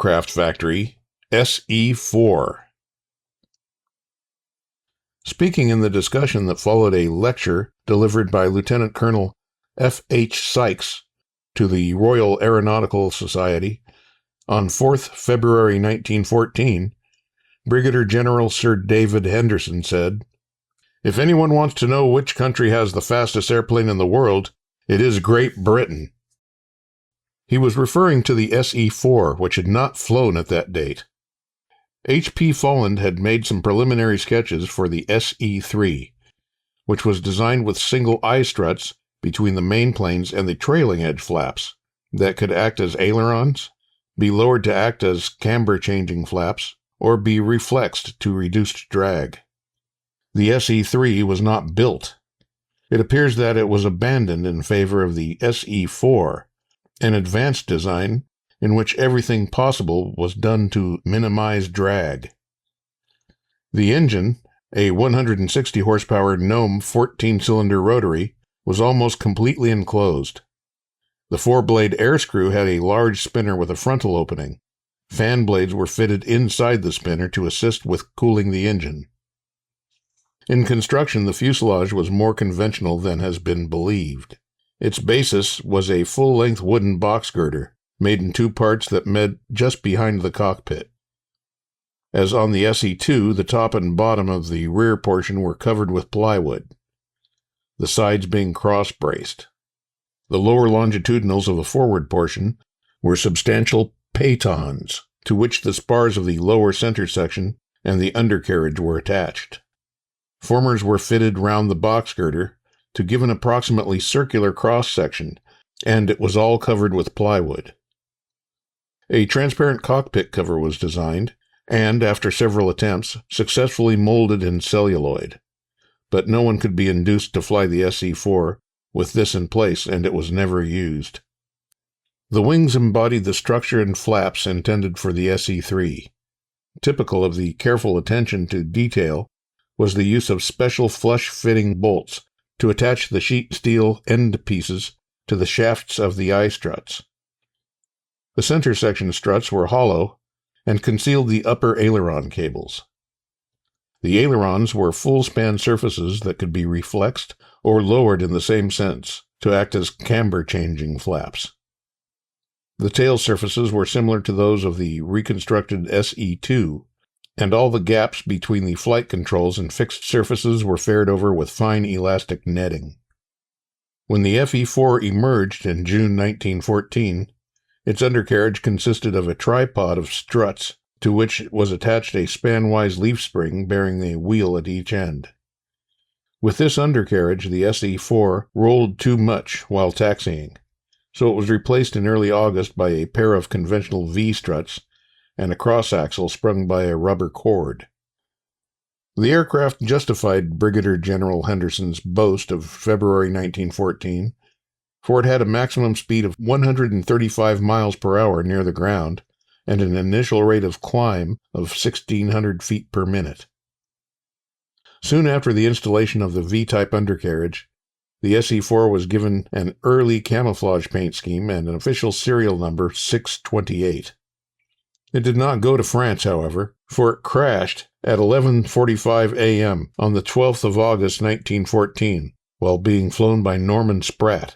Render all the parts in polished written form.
Aircraft Factory S.E.4. Speaking in the discussion that followed a lecture delivered by Lieutenant Colonel F.H. Sykes to the Royal Aeronautical Society on 4th February 1914, Brigadier General Sir David Henderson said, "If anyone wants to know which country has the fastest airplane in the world, it is Great Britain." He was referring to the SE-4, which had not flown at that date. H.P. Folland had made some preliminary sketches for the SE-3, which was designed with single eye struts between the main planes and the trailing edge flaps that could act as ailerons, be lowered to act as camber-changing flaps, or be reflexed to reduce drag. The SE-3 was not built. It appears that it was abandoned in favor of the SE-4, an advanced design in which everything possible was done to minimize drag. The engine, a 160 horsepower Gnome 14-cylinder rotary, was almost completely enclosed. The four-blade air screw had a large spinner with a frontal opening. Fan blades were fitted inside the spinner to assist with cooling the engine. In construction, the fuselage was more conventional than has been believed. Its basis was a full-length wooden box girder, made in two parts that met just behind the cockpit. As on the SE-2, the top and bottom of the rear portion were covered with plywood, the sides being cross-braced. The lower longitudinals of the forward portion were substantial pitons, to which the spars of the lower center section and the undercarriage were attached. Formers were fitted round the box girder to give an approximately circular cross-section, and it was all covered with plywood. A transparent cockpit cover was designed, and, after several attempts, successfully molded in celluloid. But no one could be induced to fly the SE-4 with this in place, and it was never used. The wings embodied the structure and flaps intended for the SE-3. Typical of the careful attention to detail was the use of special flush-fitting bolts to attach the sheet steel end pieces to the shafts of the eye struts. The center section struts were hollow and concealed the upper aileron cables. The ailerons were full-span surfaces that could be reflexed or lowered in the same sense to act as camber-changing flaps. The tail surfaces were similar to those of the reconstructed SE-2, and all the gaps between the flight controls and fixed surfaces were fared over with fine elastic netting. When the FE-4 emerged in June 1914, its undercarriage consisted of a tripod of struts to which was attached a span-wise leaf spring bearing a wheel at each end. With this undercarriage, the SE-4 rolled too much while taxiing, so it was replaced in early August by a pair of conventional V-struts and a cross-axle sprung by a rubber cord. The aircraft justified Brigadier General Henderson's boast of February 1914, for it had a maximum speed of 135 miles per hour near the ground and an initial rate of climb of 1,600 feet per minute. Soon after the installation of the V-type undercarriage, the SE-4 was given an early camouflage paint scheme and an official serial number 628. It did not go to France, however, for it crashed at 11:45 a.m. on the 12th of August 1914 while being flown by Norman Spratt.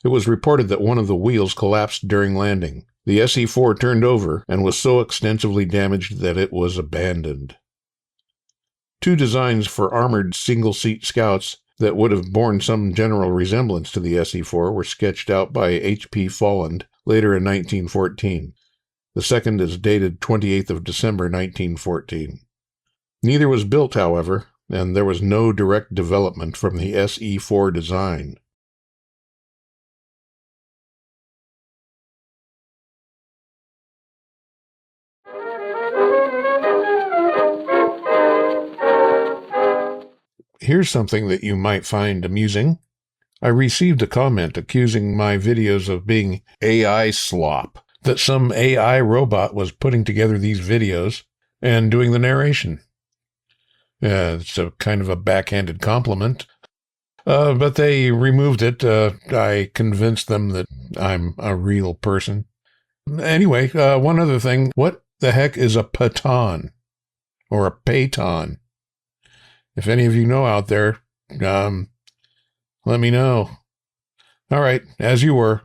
It was reported that one of the wheels collapsed during landing. The SE-4 turned over and was so extensively damaged that it was abandoned. Two designs for armored single-seat scouts that would have borne some general resemblance to the SE-4 were sketched out by H.P. Folland later in 1914. The second is dated 28th of December 1914. Neither was built, however, and there was no direct development from the SE-4 design. Here's something that you might find amusing. I received a comment accusing my videos of being AI slop, that some AI robot was putting together these videos and doing the narration. It's a kind of a backhanded compliment, but they removed it. I convinced them that I'm a real person, Anyway, one other thing. What the heck is a paton or a payton? If any of you know out there, let me know. All right, as you were.